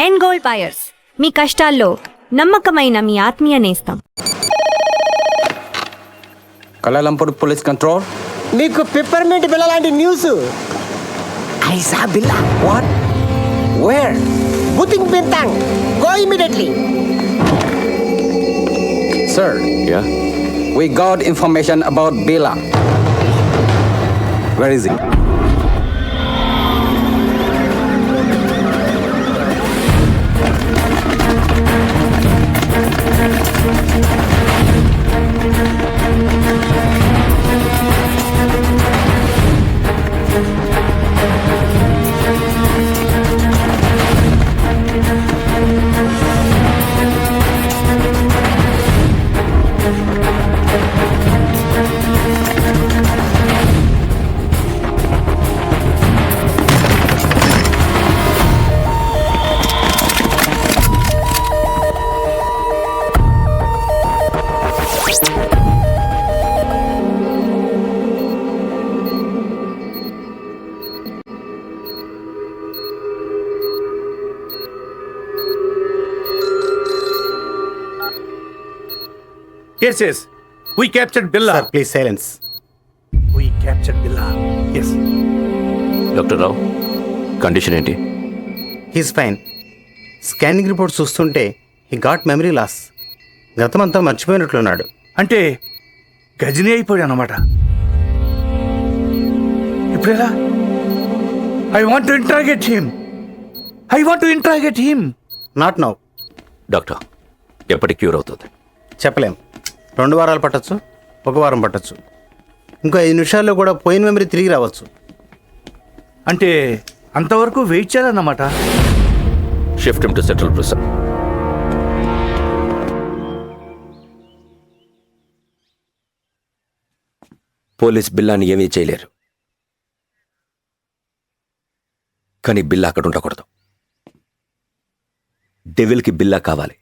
End gold buyers, మీ కష్టాల్లో నమ్మకమైన మీ ఆత్మీయ నేస్తం. Kuala Lumpur police control. మీకు పిప్పర్మెంట్ బిల్ల లాంటి న్యూస్. ఐసా బిల్లా. వాట్? వేర్? బుతింగ్ Bintang. Go immediately. Sir, Yeah? we got information about Bella. Where is he? Yes. We captured Billa. Sir, please silence. We captured Billa. Yes. Doctor Rao, condition ఏంటి? He's fine. Scanning report చూస్తుంటే he got memory loss. గతమంతా మర్చిపోయినట్లున్నాడు. అంటే గజని అయిపోయాడు అన్నమాట. ఇప్పుడెలా? I want to interrogate him. Not now. Doctor, ఎప్పటికి cure అవుతుంది? చెప్పలేం. 2 వారాలు పట్టచ్చు, 1 వారం పట్టచ్చు, ఇంకో 5 నిమిషాల్లో కూడా పోయిన మెమరీ తిరిగి రావచ్చు. అంటే అంతవరకు వెయిట్ చేయాలన్నమాట. Shift him to central prison. Police బిల్లాని ఏమీ చేయలేరు, కానీ బిల్లా అక్కడ ఉండకూడదు. డెవిల్కి బిల్లా కావాలి.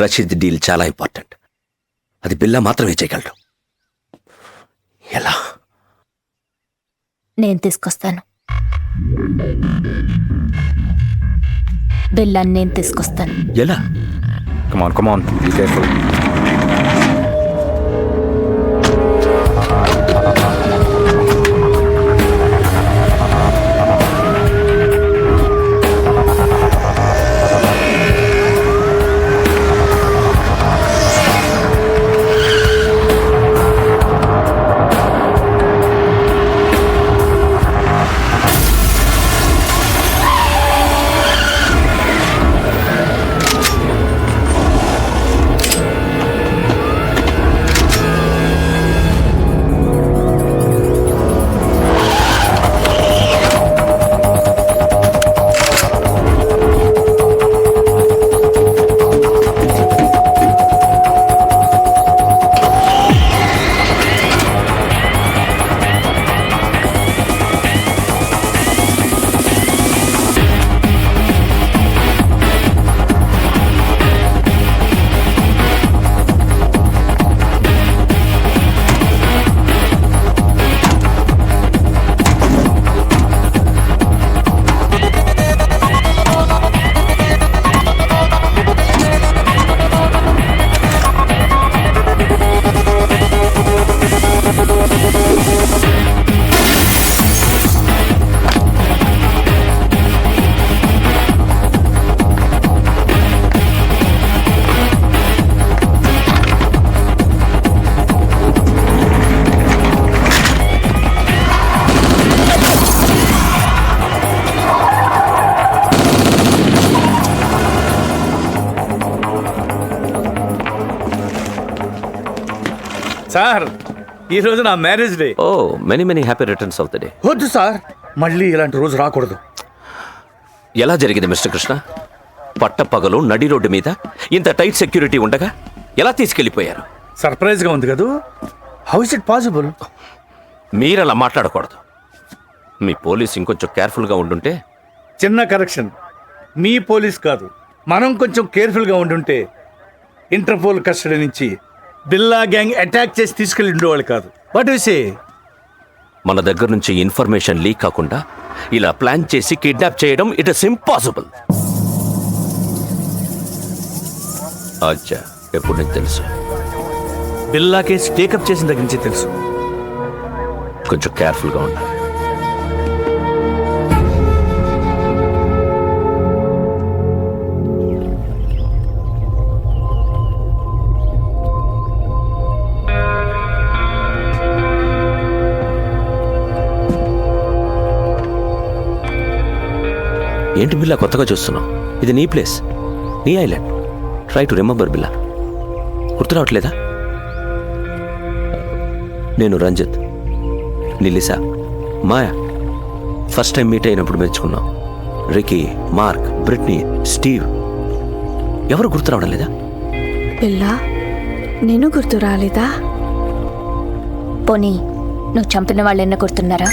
రషీద్ డీల్ చాలా ఇంపార్టెంట్. అది బిల్లా మాత్రమే చేయగలడు. ఎలా? నేను తీసుకొస్తాను. బిల్లాన్ని నేను తీసుకొస్తాను. ఎలా? Come on. Be careful. Sir, ఈరోజు నా marriage day. Oh, many happy returns of the day. వద్దు సార్, మళ్ళీ ఇలాంటి రోజు రాకూడదు. ఎలా జరిగింది మిస్టర్ కృష్ణ? పట్టపగలు నడి రోడ్డు మీద ఇంత టైట్ సెక్యూరిటీ ఉండగా ఎలా తీసుకెళ్లిపోయారు? సర్ప్రైజ్గా ఉంది కదూ. How is it possible? మీరలా మాట్లాడకూడదు. మీ పోలీస్ ఇంకొంచెం కేర్ఫుల్గా ఉండుంటే. చిన్న కరెక్షన్, మీ పోలీస్ కాదు, మనం కొంచెం కేర్ఫుల్గా ఉండుంటే ఇంటర్పోల్ కస్టడీ నుంచి బిల్లా గ్యాంగ్ అటాక్ చేసి తీసుకెళ్ళి ఉండేవాళ్ళు కాదు. What you say? మన దగ్గర నుంచి ఇన్ఫర్మేషన్ లీక్ కాకుండా ఇలా ప్లాన్ చేసి కిడ్నాప్ చేయడం ఇట్ ఇస్ ఇంపాసిబుల్. అచ్చా, ఎప్పుడు నీకు తెలుసు? బిల్లా కేసు టేకప్ చేసిన దగ్గర నుంచి తెలుసు. కొంచెం కేర్ఫుల్గా ఉండాలి. ఏంటి బిల్లా కొత్తగా చూస్తున్నావు? ఇది నీ ప్లేస్, నీ ఐలాండ్. ట్రై టు రిమెంబర్ బిల్లా. గుర్తు రావట్లేదా? నేను రంజిత్, నిలిసా, మాయా ఫస్ట్ టైం మీట్ అయినప్పుడు మెచ్చుకున్నాం. రికీ, మార్క్, బ్రిట్నీ, స్టీవ్, ఎవరు గుర్తు రావడం లేదా? పిల్లా నేను గుర్తు రాలేదా? పోనీ నువ్వు చంపిన వాళ్ళెన్న గుర్తున్నారా?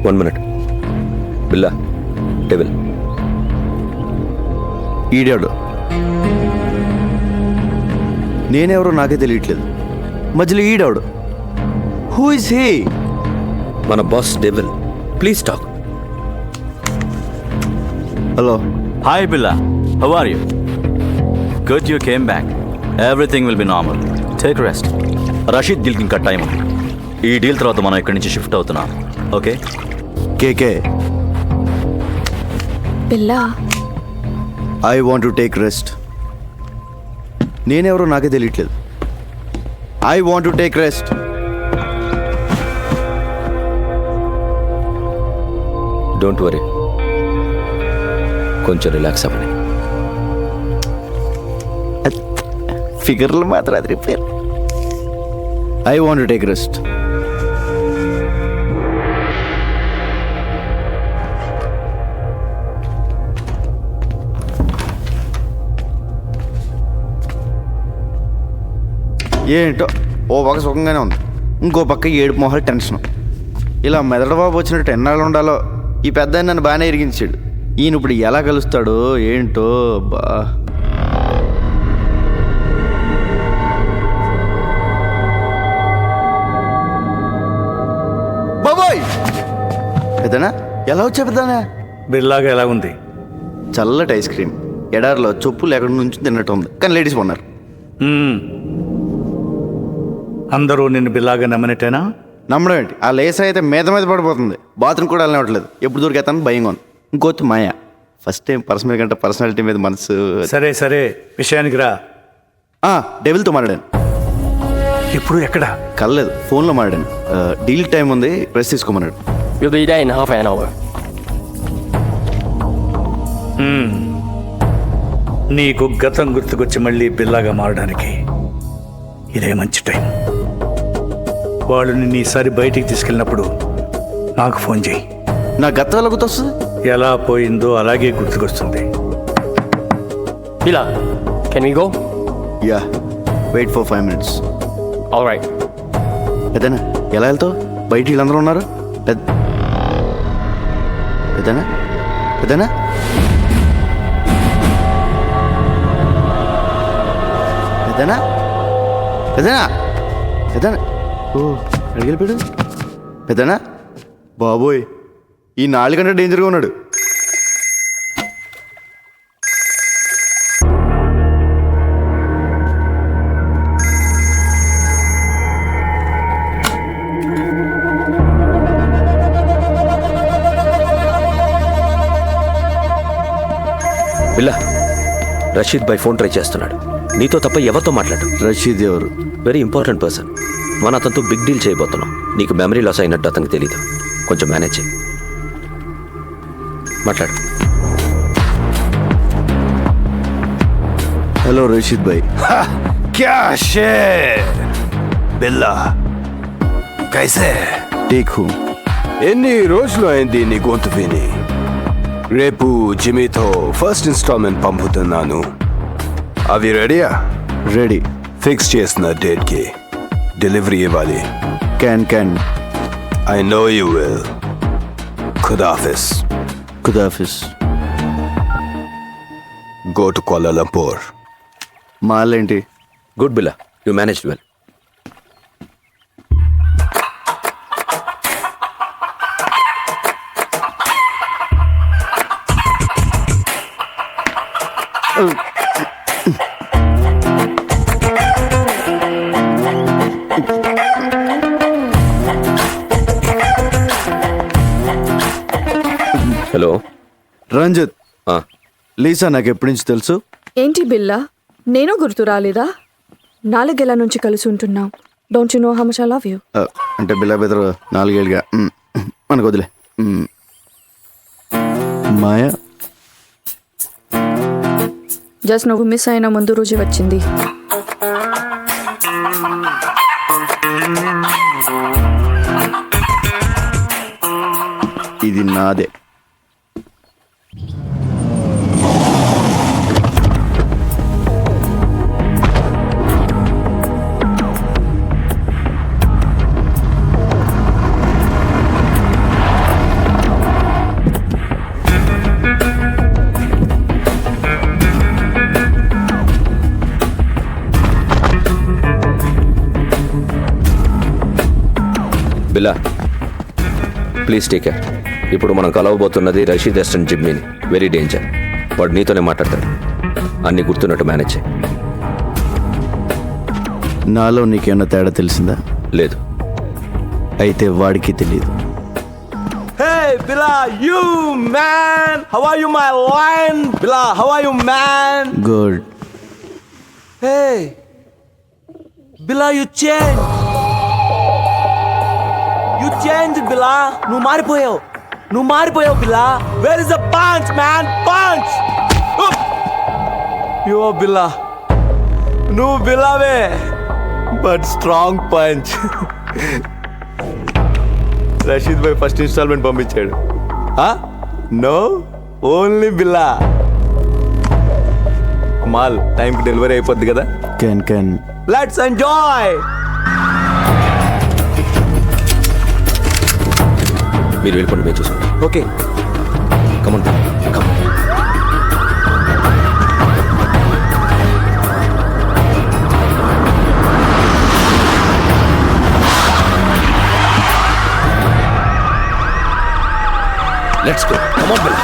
1 minute. బిల్లా, డెవిల్. ఈడాడు నేనెవరో నాకే తెలియట్లేదు. మధ్యలో ఈడాడు. Who is he? మన boss devil. Please talk. Hello. Hi Billa, how are you? Good you came back. Everything will be normal. Take rest. Rasheed డీల్కి ఇంకా టైం ఉంది. ఈ డీల్ తర్వాత మనం ఇక్కడి నుంచి షిఫ్ట్ అవుతున్నాం. ఓకే? కేకే, పిల్లా I want to take rest. నేనెవరో నాకే తెలియట్లేదు. I want to take rest. Don't worry, కొంచెం రిలాక్స్ అవ్వండి. ఫిగర్లు మాత్రం అది repair. I want to take rest. ఏంటో ఓ పక్క సుఖంగానే ఉంది, ఇంకో పక్క ఏడుపు మొహాలు టెన్షన్. ఇలా మెదడు బాబు వచ్చినట్టు ఎన్నాళ్ళు ఉండాలో. ఈ పెద్ద ఆయన నన్ను బాగానే ఇరిగించాడు. ఈయన ఇప్పుడు ఎలా కలుస్తాడో ఏంటో. బా బాబోయ్, పెద్దనా ఎలా వచ్చా పెద్దనా? బిల్లాగా ఎలా ఉంది? చల్లటి ఐస్ క్రీమ్ ఎడారిలో చెప్పులు ఎక్కడి నుంచి తిన్నట్టు ఉంది, కానీ లేడీస్ ఉన్నారు. అందరూ నిన్ను బిల్లాగా నమ్మనట్టేనా? నమ్మడం ఏంటి, ఆ లేస్ అయితే మీద మీద పడిపోతుంది. బాత్రూమ్ కూడా వెళ్ళనివ్వట్లేదు. ఎప్పుడు దొరికేస్తాను భయంగా ఉంది. ఇంకోటి మాయా, ఫస్ట్ టైం పర్సనల్ కంటే పర్సనాలిటీ మీద మనసు. సరే సరే, విషయానికి రా. డెవిల్తో మాట్లాడాను. ఇప్పుడు ఎక్కడ? కలలేదు, ఫోన్లో మాట్లాడాను. డీల్ టైం ఉంది, press తీసుకోమన్నాడు. You'll be there in half an hour. నీకు గతం గుర్తుకొచ్చి మళ్ళీ బిల్లాగా మారడానికి ఇదే మంచి టైం. వాళ్ళు నిన్ను ఈసారి బయటికి తీసుకెళ్ళినప్పుడు నాకు ఫోన్ చేయి. నా గతంలో గుర్తొస్తుంది. ఎలా పోయిందో అలాగే గుర్తుకొస్తుంది. Billa, can we go? Yeah, wait for 5 minutes. All right. పెద్దనా ఎలా వెళ్తావు? బయట వీళ్ళందరూ ఉన్నారు. పెద్దనా పెద్దనా పెద్దనా పెద్దనా పెద్దనా ఓ అడిగిపోయాడు. పెద్దనా బాబోయ్, ఈ 4 గంటల డేంజర్గా ఉన్నాడు. బిల్లా, రషీద్ బై ఫోన్ ట్రై చేస్తున్నాడు. నీతో తప్ప ఎవరితో మాట్లాడు? రషీద్ ఎవరు? Very important person. మన అతనితో బిగ్ డీల్ చేయబోతున్నాం. నీకు మెమరీ లాస్ అయినట్టు అతనికి తెలీదు. కొంచెం మేనేజ్ చేయి. మాట్లాడు. హలో రషీద్ భాయ్. क्या शेर బిల్లా, కైసే? Take who. ఎన్ని రోజులు అయింది నీ గొంతు విని? రేపు జిమీతో ఫస్ట్ ఇన్స్టాల్మెంట్ పంపుతున్నాను. అవి రెడీయా? రెడీ. ఫిక్స్ చేసిన డేట్కి డెలివరీ ఇవ్వాలి. Can I know you will. ఖుదాఫిస్. ఖుదాఫిస్. Go to Kuala Lumpur. మాలేంటి? Good Billa, you managed well. Hello Ranjit, Lisa నాకు ఎప్పటి నుంచి తెలుసు? ఏంటి బిల్లా, నేను గుర్తు రాలేదా? 4 ఏళ్ల నుంచి కలిసి ఉంటున్నాం. Don't you know how much I love you? అంటే బిల్లా బెదరు 4 ఏళ్ళుగా మనకు వదిలే. మాయా జస్ట్ నువ్వు మిస్ అయిన ముందు రోజు వచ్చింది. ఇది నాదే. బిల్లా ప్లీజ్ టేక్ కేర్. ఇప్పుడు మనం కలవబోతున్నది రషీద్ ఎస్టన్ జిమ్మీని. Very danger. వాడు నీతోనే మాట్లాడతాడు. అన్నీ గుర్తున్నట్టు మేనేజ్ చేయి. నాలో నీకేమన్నా తేడా తెలిసిందా? లేదు. అయితే వాడికి తెలియదు. Hey, Bila, you man! How are you, my lion? Bila, how are you, man? Good. Hey, Bila, you changed. You changed, Bila. నువ్వు మారిపోయావు, Bila. Where is the punch, man? Punch! You are Bila. నువ్వు Bilaవే, but strong punch. Rashid bhai first instalment పంపించాడు. No, only Billa. మాల్ టైంకి delivery అయిపోద్ది కదా. Can let's enjoy. మీరు వెళ్ళిపోండి, మేము చూసుకోండి. Okay, come on come on. Let's go. Come on, Bella.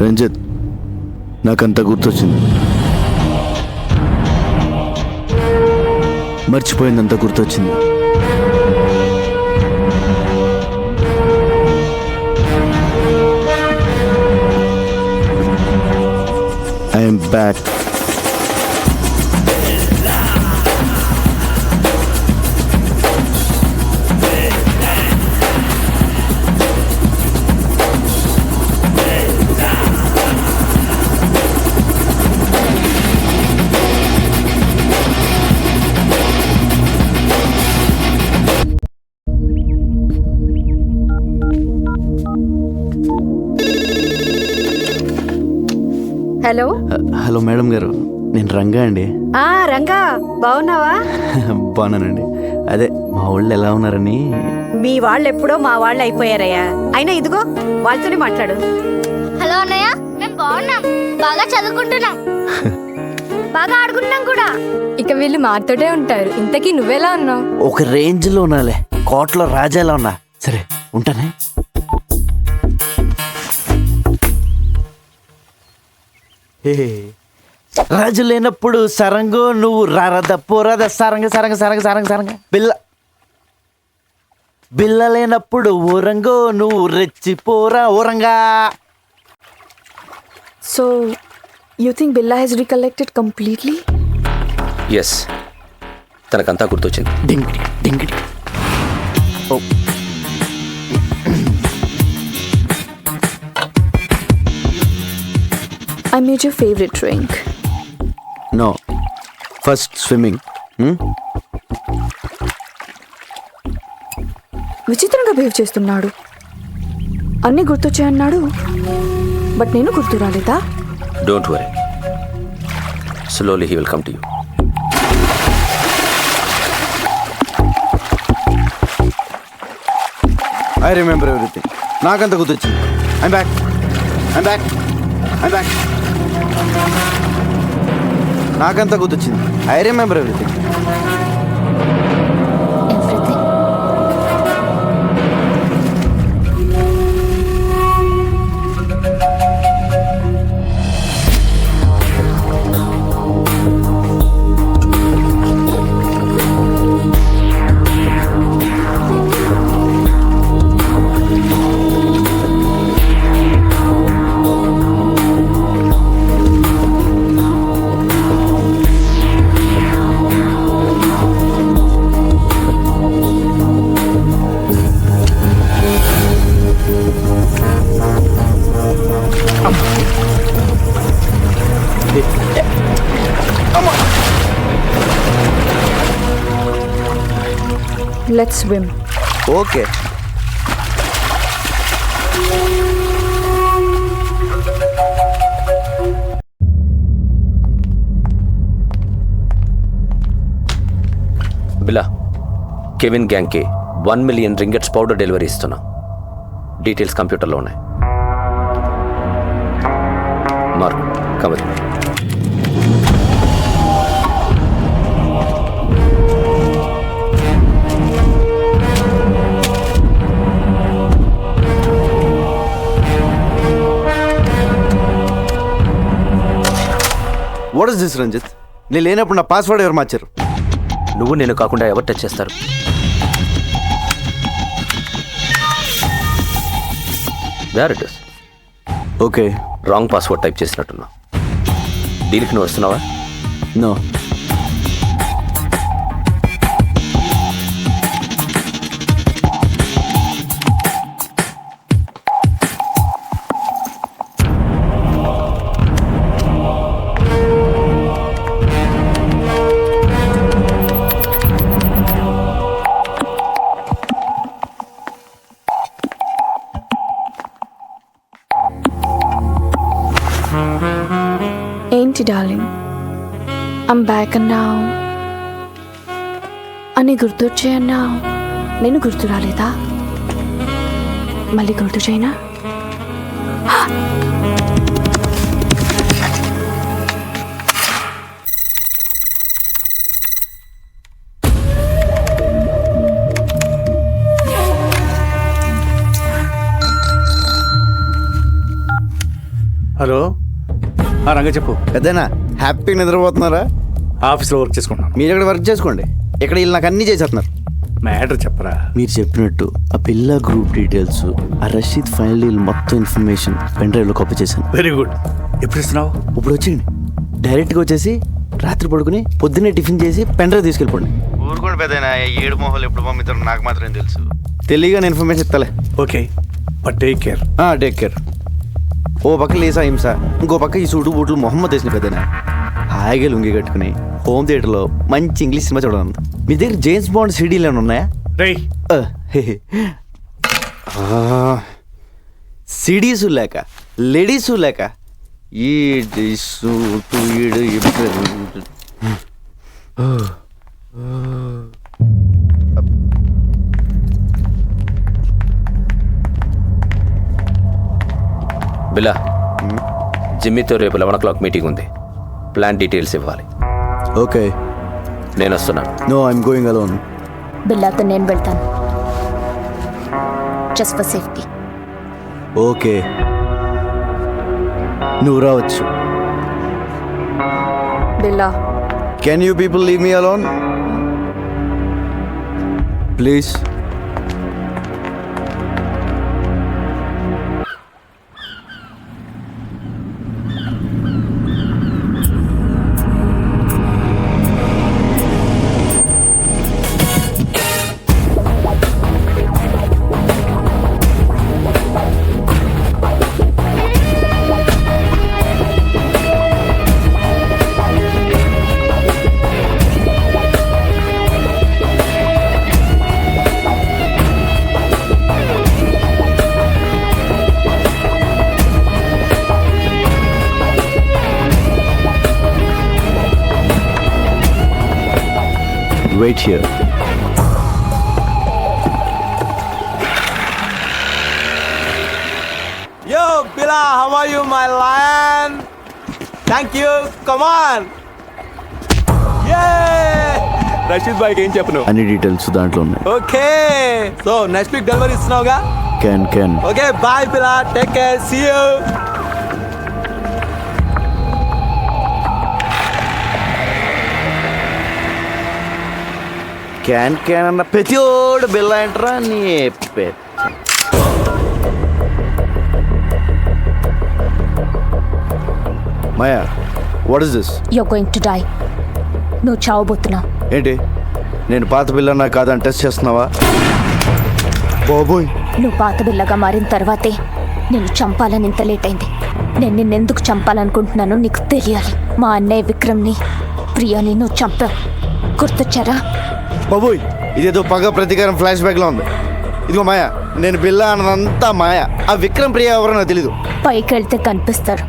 Ranjith, నాకంతా గుర్తొచ్చింది. మర్చిపోయిందంతా గుర్తొచ్చింది. I'm back. Hello. Hello madam గారు, నేను రంగా అండి. రంగా, బాగున్నావా? బాగున్నానండి. అదే మా వాళ్ళు ఎలా ఉన్నారని. మీ వాళ్ళు ఎప్పుడో మా వాళ్ళు అయిపోయారయ్యా. అయినా ఇదిగో వాళ్ళతోనే మాట్లాడు. హలో అన్నయ్య, మేము బాగున్నాం, బాగా చదువుకుంటున్నాం, బాగా ఆడుకుంటున్నాం కూడా. ఇక వీళ్ళు మాతోటే ఉంటారు. ఇంతకీ నువ్వెలా ఉన్నావు? ఒక రేంజ్లో ఉన్నాలే, కోట్లో రాజాలా ఉన్నా. సరే ఉంటానే. రాజు లేనప్పుడు సరంగు నువ్వు రారద పోరద సరంగ సరంగ సరంగ సరంగ సరంగ బిల్ల లేనప్పుడు ఊరంగో నువ్వు రెచ్చిపోరా ఊరంగా. So, you think Billa has recollected completely? Yes, తనకంతా గుర్తొచ్చింది. డింగిడి డింగిడి. Oh I made your favorite drink. No, first swimming. విచిత్రంగా బిహేవ్ చేస్తున్నాడు. అన్నీ గుర్తొచ్చాయన్నాడు, బట్ నేను గుర్తు రాలేదా? Don't worry, slowly he will come to you. I remember everything. నాకంత గుర్తొచ్చింది. I'm back. నాకంతా గుర్తొచ్చింది. I remember everything. Let's swim. Okay. Billa, Kevin గ్యాంగ్కి 1 మిలియన్ రింగెట్స్ పౌడర్ డెలివరీ ఇస్తున్నాం. డీటెయిల్స్ కంప్యూటర్లో ఉన్నాయి. Mark, come with me. What is this Ranjith? నేను లేనప్పుడు నా పాస్వర్డ్ ఎవరు మార్చారు? నువ్వు నేను కాకుండా ఎవరు టచ్ చేస్తారు? Where it is. Okay, wrong password type చేసినట్టున్నా. డీల్కి నువ్వు వస్తున్నావా? నో. ఏంటి డార్లింగ్, ఐమ్ బ్యాక్ అన్నావు, అని గుర్తొచ్చాయన్నావు. నేను గుర్తు రాలేదా? మళ్ళీ గుర్తు చేయనా? హలో, రంగ చెప్పు. పెద్దనా హ్యాపీగా నిద్రపోతున్నారా? ఆఫీస్లో వర్క్ చేసుకుంటున్నాను. మీరు ఇక్కడ వర్క్ చేసుకోండి, ఇక్కడ వీళ్ళు నాకు అన్నీ చేసేస్తున్నారు. మ్యాటర్ చెప్పరా. మీరు చెప్పినట్టు ఆ పిల్ల గ్రూప్ డీటెయిల్స్, ఆ రషీద్ ఫైనల్ డీల్ మొత్తం ఇన్ఫర్మేషన్ పెన్ డ్రైవ్లో కాపీ చేశాను. Very good. ఎప్పుడు ఇస్తున్నావు? ఇప్పుడు వచ్చింది. డైరెక్ట్గా వచ్చేసి రాత్రి పడుకుని పొద్దున్నే టిఫిన్ చేసి పెన్ డ్రైవ్ తీసుకెళ్ళిపోండి. ఊరుకోండి పెద్దనా, 7 మొహాలు ఎప్పుడు పంపిస్తారో నాకు మాత్రం తెలుసు. తెలియగానే ఇన్ఫర్మేషన్ ఇస్తాలే. Okay, but take care. Take care. ఓ పక్క లేసా హింస, ఇంకో పక్క ఈ సూటు బూట్లు మొహమ్మద్ వేసిన పెద్దనా హాయిగా లుంగి కట్టుకుని హోమ్ థియేటర్లో మంచి ఇంగ్లీష్ సినిమా చూడడం. మీ దగ్గర జేమ్స్ బాండ్ సీడీలు ఏమైనా ఉన్నాయా? సిడీసు లేక లేడీసు లేక ఈ బిలా, జిమ్మీతో రేపు 11 o'clock మీటింగ్ ఉంది. ప్లాన్ డీటెయిల్స్ ఇవ్వాలి. ఓకే, నేను వస్తున్నాను. No, I'm going alone. బిల్లాతో నేను వెళ్తాను, జస్ట్ ఫర్ సేఫ్టీ. ఓకే, నువ్వు రావచ్చు. Billa can you people leave me alone please? Wait here. Yo, Bila, how are you, my lion? Thank you. Come on. Yay! Rasheed బాయ్కి ఏం చెప్పను? అన్ని డీటెయిల్స్ దాంట్లో ఉన్నాయి. Okay, so next week delivery ఇస్తున్నావుగా? Okay. ఓకే, బాయ్ Billa, take care, see you. క్యాన్ అన్న ప్రతిోడు బిల్ల ఏంట్రా నీ పెద్ద. Maya, what is this? You're going to die. నువ్వు చావబోతున్నావు. ఏంటి, నేను పాత బిల్లన్నా కాదని టెస్ట్ చేస్తున్నావా? బాబోయ్, నువ్వు పాత బిల్లగా మారిన తర్వాతే నిన్ను చంపాలని ఇంత లేట్ అయింది. నేను నిన్నెందుకు చంపాలనుకుంటున్నానో నీకు తెలియాలి. మా అన్నయ్య విక్రమ్ని, ప్రియాని నువ్వు చంపావు. గుర్తొచ్చారా? బాబోయ్, ఇదేదో పగ ప్రతీకారం ఫ్లాష్ బ్యాక్ లో ఉంది. ఇదిగో మాయా, నేను బిల్లా అన్నదంతా మాయా. ఆ విక్రమ్ ప్రియ ఎవరో నాకు తెలీదు. పైకి వెళ్తే కనిపిస్తారు,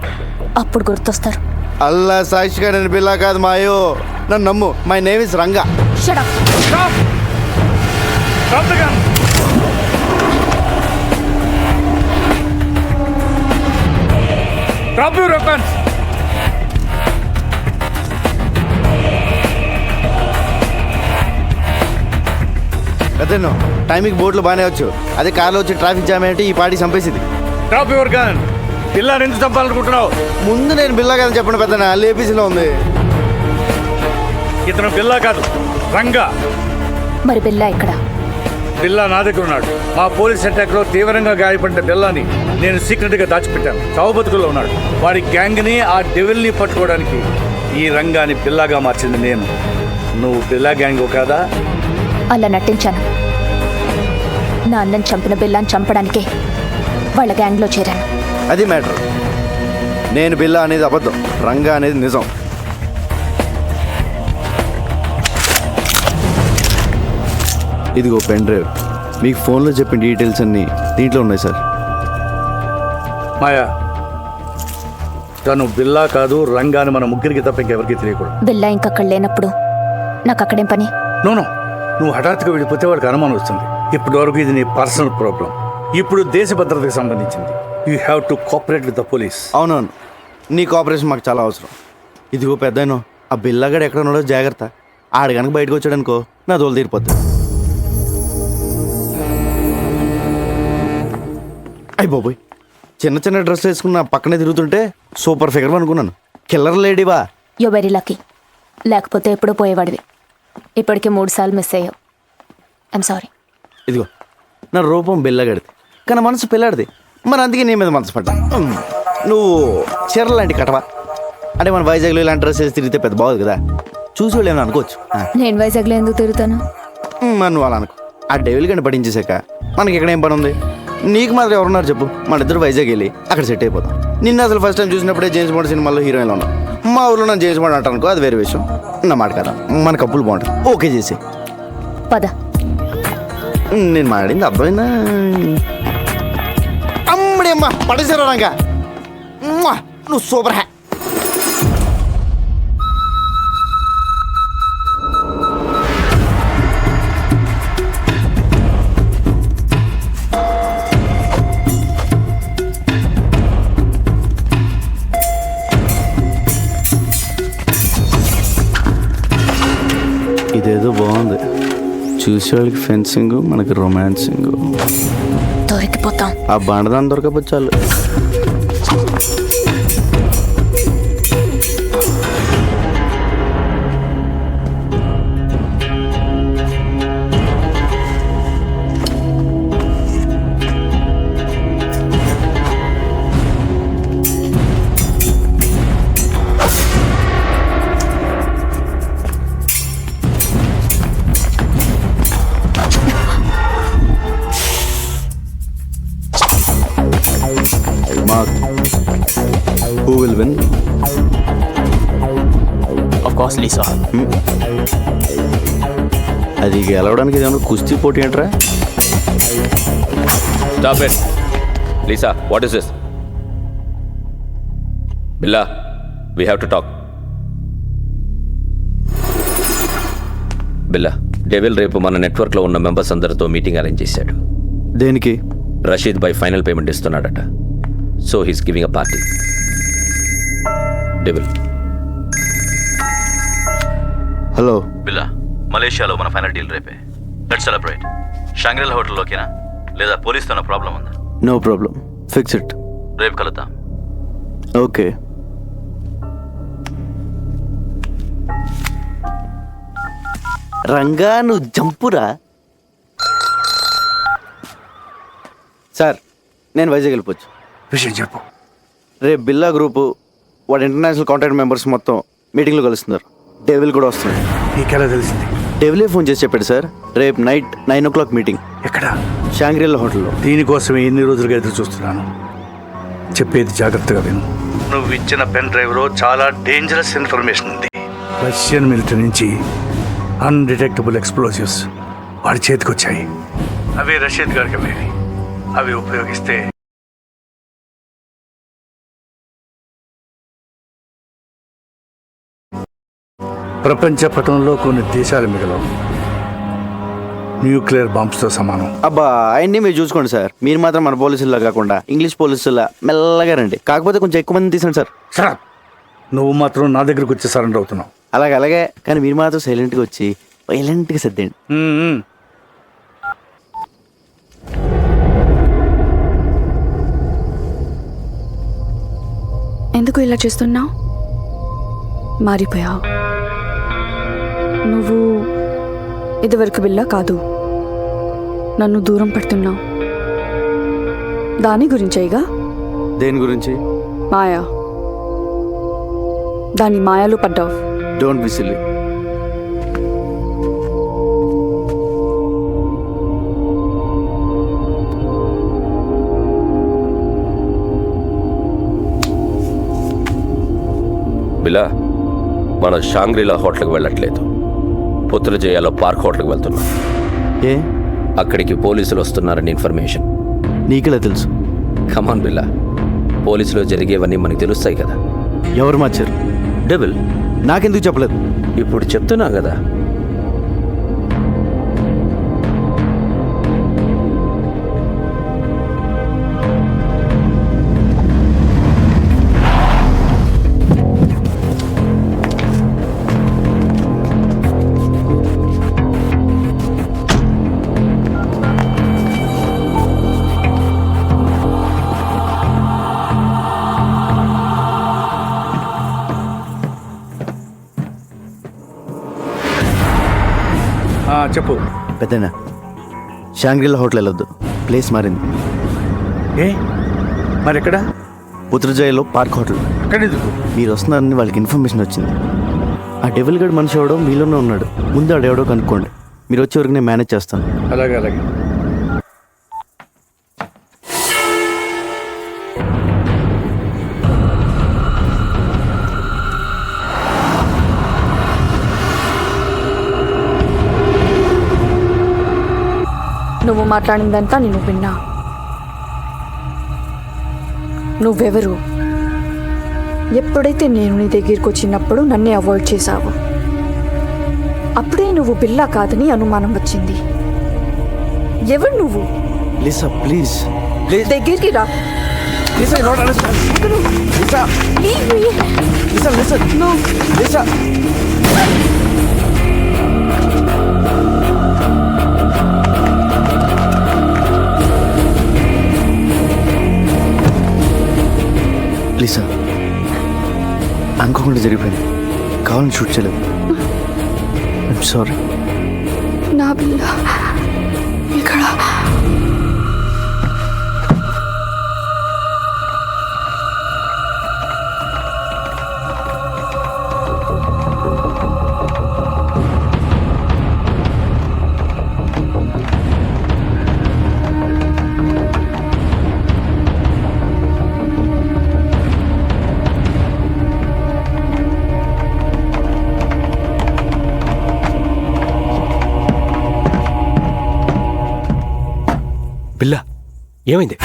అప్పుడు గుర్తొస్తారు. అల్లా సాక్షిగా నేను బిల్లా కాదు మాయో, నన్ను నమ్ము. My name is Ranga. Shut up. Stop the gun. Drop your weapons. అదేనో టైంకి బోట్లో బాగానే వచ్చు, అదే కార్లో వచ్చి ట్రాఫిక్ జామ్ ఏంటి ఈ పార్టీ చంపేసింది. Drop your gun. పిల్లని ఎందుకు చంపాలనుకుంటున్నావు? ముందు నేను బిల్లా కాదని చెప్పండి పెద్దనా, లేపీసీలో ఉంది. ఇతను బిల్లా కాదు, రంగా. మరి బిల్లా ఇక్కడ? బిల్లా నా దగ్గర ఉన్నాడు. మా పోలీస్ అటాక్ లో తీవ్రంగా గాయపడిన బిల్లాని నేను సీక్రెట్ గా దాచిపెట్టాను. చావు బతుకుల్లో ఉన్నాడు. వాడి గ్యాంగ్ ని, ఆ డెవిల్ ని పట్టుకోవడానికి ఈ రంగాని బిల్లాగా మార్చింది నేను. నువ్వు బిల్లా గ్యాంగ్ కాదా? అలా నటించాను. నా అన్నని చంపిన బిల్లాని చంపడానికే వాళ్ళ గ్యాంగ్లో చేరాను. అది మ్యాటర్. నేను బిల్లా అనేది అబద్ధం, రంగా అనేది నిజం. ఇదిగో పెన్ డ్రైవ్, మీకు ఫోన్లో చెప్పిన డీటెయిల్స్ అన్నీ దీంట్లో ఉన్నాయి సార్. మాయా, తను బిల్లా కాదు, రంగాని మన ముగ్గురికి తప్ప ఇంకెవరికి తెలియకూడదు. బిల్లా ఇంకక్కడ లేనప్పుడు నాకు అక్కడేం పని? నోనో, నువ్వు హఠాత్తుగా వెళ్ళిపోతే వాడికి అనుమానం వస్తుంది. ఇప్పటి వరకు ఇది నీ పర్సనల్ ప్రాబ్లం. ఇప్పుడు దేశ భద్రతకు సంబంధించింది. You have to cooperate with the police. అవునవును, నీ కోఆపరేషన్ మాకు చాలా అవసరం. ఇదిగో పెద్దనో, ఆ బిల్లాగాడు ఎక్కడ ఉన్నాడో జాగ్రత్త. ఆడు కనుక బయటకు వచ్చాడనుకో నా దోలు తీరిపోద్ది. అయ్యి బాబోయ్, చిన్న చిన్న డ్రెస్ వేసుకున్న పక్కనే తిరుగుతుంటే సూపర్ ఫిగర్ అనుకున్నాను. కిల్లర్ లేడీవా? యో వెరీ లక్కీ. లేకపోతే ఎప్పుడో పోయేవాడివి. ఇప్పటికే 3 సార్లు మిస్ అయ్యావు. I'm sorry. ఇదిగో, నా రూపం బిల్లగాడిది కానీ మనసు పిల్లాడిది. మరి అందుకే నీ మీద మనసు పడ్డా. నువ్వు చీర లాంటి కటవా అంటే మన వైజాగ్లో ఇలాంటి డ్రెస్ వేసి తిరిగితే పెద్ద బాగుంది కదా, చూసి వాళ్ళు ఏమైనా అనుకోవచ్చు. నేను వైజాగ్లో ఎందుకు తిరుగుతాను? మరి నువ్వు అలా అనుకో. ఆ డెవిల్ గంట పడించేశాక మనకి ఇక్కడ ఏం పని ఉంది? నీకు మాత్రం ఎవరున్నారు చెప్పు? మన ఇద్దరు వైజాగ్ వెళ్ళి అక్కడ సెట్ అయిపోతాం. నిన్న అసలు ఫస్ట్ టైం చూసినప్పుడే జేమ్స్ బాండ్ సినిమాలో హీరోయిన్లో ఉన్నాం. మా ఊళ్ళో నన్ను జేమ్స్ బాండ్ అంటానుకో, అది వేరే విషయం. నా మాట కదా, మన కప్పులు బాగుంటుంది. ఓకే చేసి పద. నేను మాట్లాడింది అర్థమైందా? అమ్మడి అమ్మ పడేసారా రంగా, నువ్వు సూపర్ హ్యా. ఇదేదో బాగుంది. చూసేవాళ్ళకి ఫెన్సింగ్, మనకి రొమాన్సింగ్. దొరికిపోతాం. ఆ బండదాన్ని దొరకపోతే చాలు. Who will win? Of course, Lisa. అది గెలవడానికి ఏదైనా కుస్తీ పోటీ ఏంట్రా? Stop it. Lisa, what is this? Billa, we have to talk. Billa, devil రేపు మన నెట్వర్క్లో ఉన్న మెంబర్స్ అందరితో మీటింగ్ అరేంజ్ చేశాడు. దేనికి? రషీద్ బై ఫైనల్ పేమెంట్ ఇస్తున్నాడట. So he's giving a party. Devil. Hello Billa, మలేషియాలో మన ఫైనల్ డీల్ రేపే. Let's celebrate. షాంగ్రిలా హోటల్లోకేనా లేదా పోలీస్తో ప్రాబ్లం ఉందా? No problem, fix it. రేపు కలుద్దాం. ఓకే. రంగా నువ్వు జంపురా. సార్, నేను వైజాగ్ వెళ్ళిపోవచ్చు. విషయం చెప్పు. రేపు బిల్లా గ్రూపు వాడి ఇంటర్నేషనల్ కాంటాక్ట్ మెంబర్స్ మొత్తం మీటింగ్లో కలుస్తున్నారు. డెవిల్ కూడా వస్తుంది. నీకెలా తెలిసింది? డెవిలే ఫోన్ చేసి చెప్పాడు సార్. రేపు నైట్ 9 o'clock మీటింగ్. ఎక్కడ? షాంగ్రిలా హోటల్లో. దీనికోసమే ఎన్ని రోజులుగా ఎదురు చూస్తున్నాను. చెప్పేది జాగ్రత్తగా విను. నువ్వు ఇచ్చిన పెన్ డ్రైవ్లో చాలా డేంజరస్ ఇన్ఫర్మేషన్ ఉంది. రష్యన్ మిలిటరీ నుంచి అన్డిటెక్టబుల్ ఎక్స్ప్లోజివ్స్ వాడి చేతికి వచ్చాయి. అవి రషీద్ గారికి అమ్మేవి. అవి ఉపయోగిస్తే ప్రపంచ పటంలో కొన్ని దేశాలు మిగలవు. న్యూక్లియర్ బాంబ్స్తో సమానం. అబ్బా, ఆయన్ని మీరు చూసుకోండి సార్. మీరు మాత్రం మన పోలీసుల్లా కాకుండా ఇంగ్లీష్ పోలీసుల్లా మెల్లగా రండి. కాకపోతే కొంచెం ఎక్కువ మంది తీసండి సార్. సార్, నువ్వు మాత్రం నా దగ్గరకు వచ్చి సరెండర్ అవుతున్నావు. అలాగే కానీ మీరు మాత్రం సైలెంట్గా వచ్చి వైలెంట్గా సర్దేయండి. ఎందుకు ఇలా చేస్తున్నావు? మారిపోయావు. నువ్వు ఇదివరకు బిల్లా కాదు. నన్ను దూరం పడుతున్నావు. దాని గురించేగా? దేని గురించి? మాయా. దాని మాయలో పడ్డావు. Don't be silly. బిలా, మనం షాంగ్రిలా హోటల్కి వెళ్ళట్లేదు. పుత్రజయాలో పార్క్ హోటల్కి వెళ్తున్నాం. ఏ? అక్కడికి పోలీసులు వస్తున్నారని ఇన్ఫర్మేషన్. నీకెలా తెలుసు? కమాన్ బిల్లా, పోలీసులో జరిగేవన్నీ మనకు తెలుస్తాయి కదా. ఎవరు మార్చారు? డెవిల్. నాకెందుకు చెప్పలేదు? ఇప్పుడు చెప్తున్నా కదా. చెప్పు. పెద్దనా, షాంగ్రిలా హోటల్ వెళ్ళొద్దు. ప్లేస్ మారింది. ఏ మరి ఎక్కడ? పుత్రజయలో పార్క్ హోటల్. అక్కడెందుకు? మీరు వస్తున్నారని వాళ్ళకి ఇన్ఫర్మేషన్ వచ్చింది. ఆ డెవిల్ గడ్ మనిషి ఎవడో మీలోనే ఉన్నాడు. ముందు ఆడెవడో కనుక్కోండి. మీరు వచ్చే వరకు నేను మేనేజ్ చేస్తాను. అలాగే అలాగే. నువ్వు మాట్లాడిందంతా నేను విన్నా. నువ్వెవరు? ఎప్పుడైతే నేను నీ దగ్గరికి వచ్చినప్పుడు నన్నే అవాయిడ్ చేశావు. అప్పుడే నువ్వు బిల్లా కాదని అనుమానం వచ్చింది. ఎవరు నువ్వు? Lisa please. దగ్గరికి రా. Lisa, you don't understand. Lisa, Leave me. Lisa, listen. No. Lisa. Lisa, అనుకోకుండా జరిగిపోయింది. కావాలని షూట్ చేయలేదు. I'm sorry. నా బిల్లా ఇక్కడ. బిల్లా ఏమైంది?